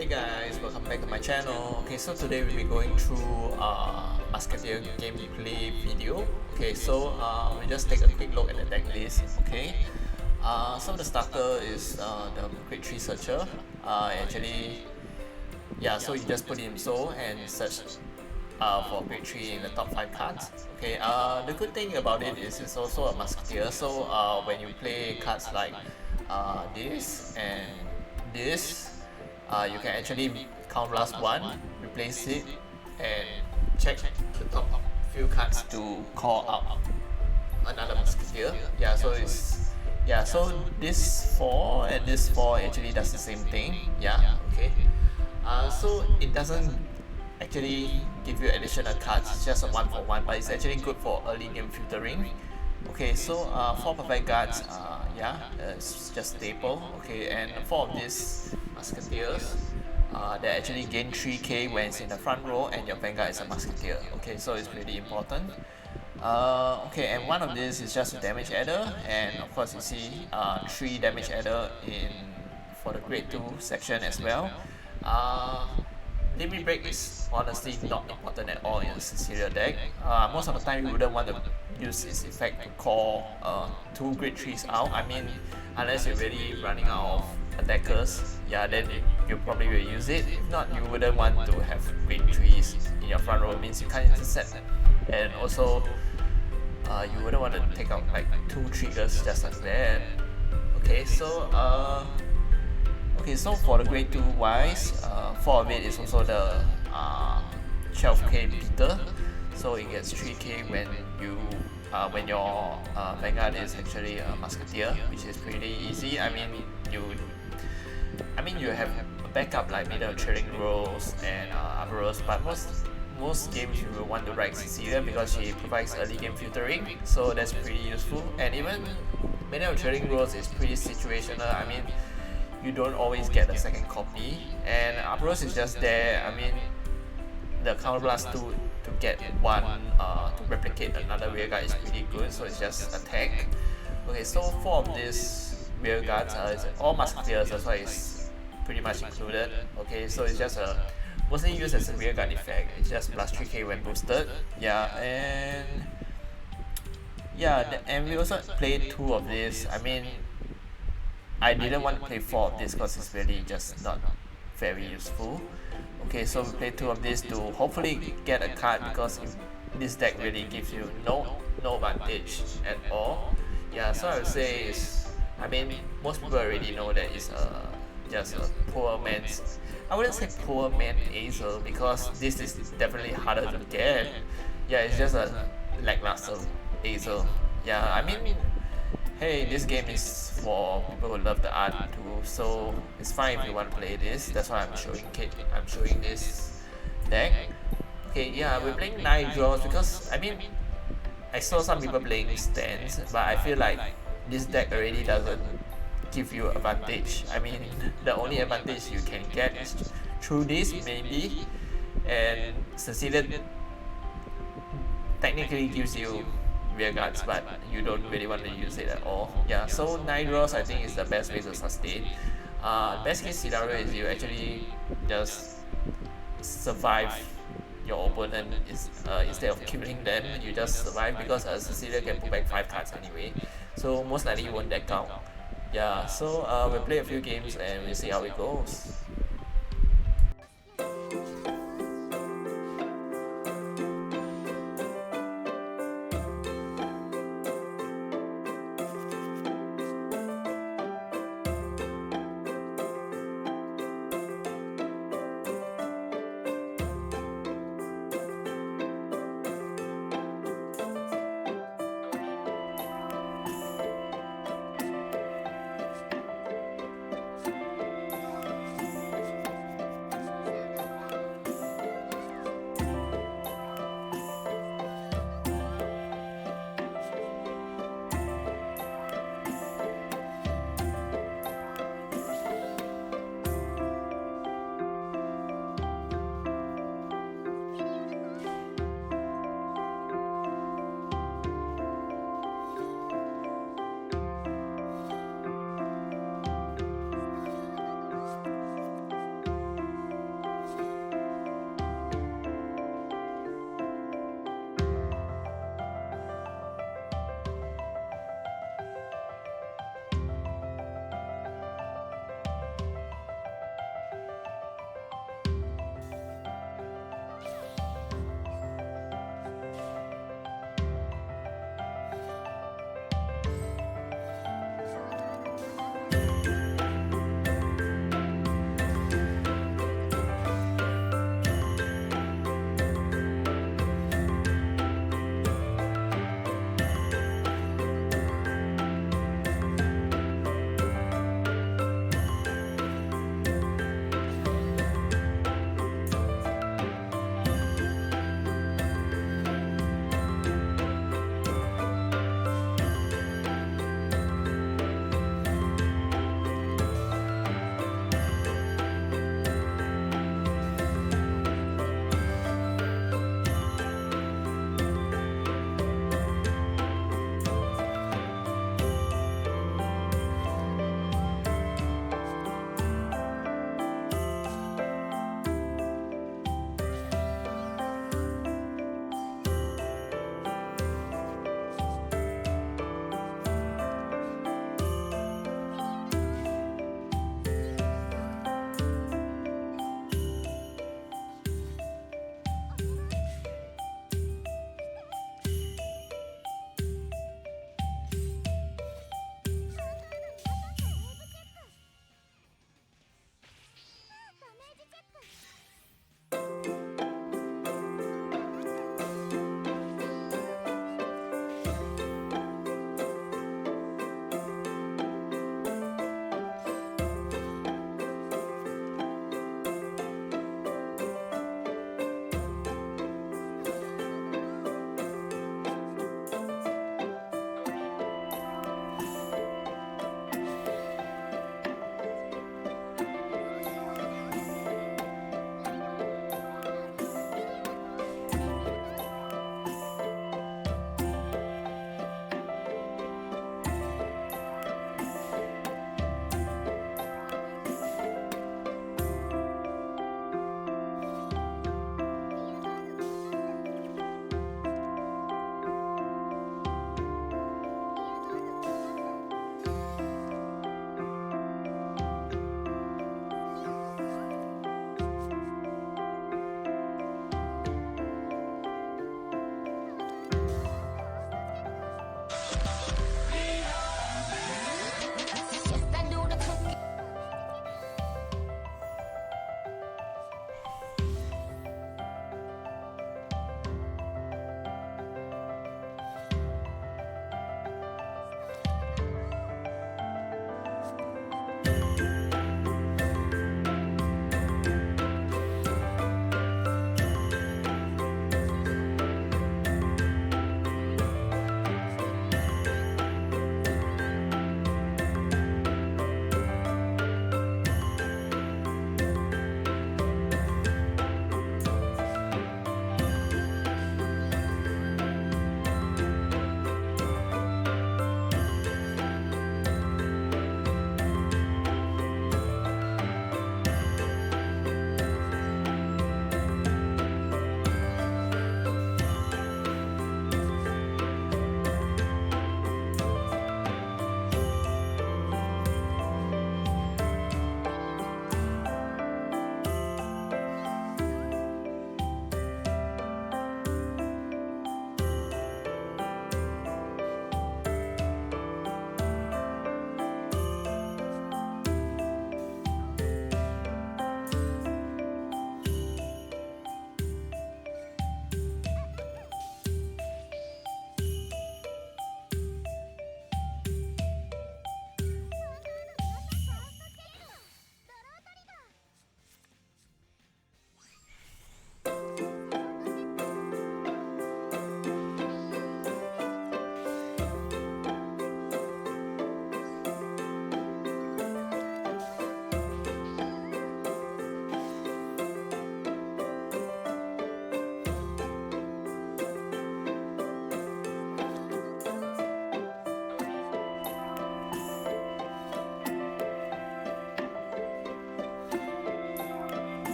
Hey guys, welcome back to my channel. Okay, so today we'll be going through Musketeer gameplay video. Okay, so we'll just take a quick look at the deck list. Okay, so the starter is the grade 3 searcher. So you just put in so and search for grade 3 in the top 5 cards. Okay, the good thing about it is it's also a musketeer. So when you play cards like this and this, you can actually count last one, replace it, and check the top few cards to call out another musketeer. So this 4 and this 4 actually does the same thing. So it doesn't actually give you additional cards, it's just a 1-for-1, but it's actually good for early game filtering. Okay, so 4 Vanguards, it's just staple. Okay, and 4 of these musketeers, they actually gain 3k when it's in the front row, and your Vanguard is a musketeer. Okay, so it's really important. Okay, and one of these is just a damage adder, and of course you see 3 damage adder for the grade 2 section as well. Limit break is honestly not important at all in a Cecilia deck. Most of the time you wouldn't want to use its effect to call 2 grade 3s out. I mean, unless you're really running out of attackers, then you probably will use it. If not, you wouldn't want to have grade 3s in your front row. It means you can't intercept, and also you wouldn't want to take out like 2 triggers just like that. Okay, so for the grade 2 wise, 4 of it is also the 12k beater, so it gets 3k when your Vanguard is actually a musketeer, which is pretty easy. I mean you have a backup like middle trailing rolls and Aboros, but most games you will want to ride Cecilia because she provides early game filtering, so that's pretty useful. And even middle trailing rolls is pretty situational. I mean, you don't always get a second copy, and Aboros is just there. I mean, the counterblast to get one to replicate another rearguard is pretty good, so it's just attack. Okay, so 4 of these rearguards are all musketeers, that's why it's pretty much included. Okay, so it's just mostly used as a rearguard effect. It's just plus 3k when boosted. And we also played 2 of this. I mean, I didn't want to play 4 of this because it's really just not very useful. Okay, so we play 2 of this to hopefully get a card, because this deck really gives you no advantage at all. So I would say most people already know that it's just a poor man's, I wouldn't say poor man Azel, because this is definitely harder to get. It's just a lackluster Azel. Hey, this game is for people who love the art too, so it's fine if you want to play this. That's why I'm showing this deck. Okay, we're playing 9 draws because I saw some people playing stands, but I feel like this deck already doesn't give you advantage. I mean, the only advantage you can get is through this maybe, and Cecilia technically gives you rearguards, but you don't really want to use it at all. So 9 draws I think is the best way to sustain. Best case scenario is you actually just survive your opponent instead of killing them. You just survive because Cecilia can put back 5 cards anyway, so most likely you won't deck out. So we'll play a few games and we'll see how it goes.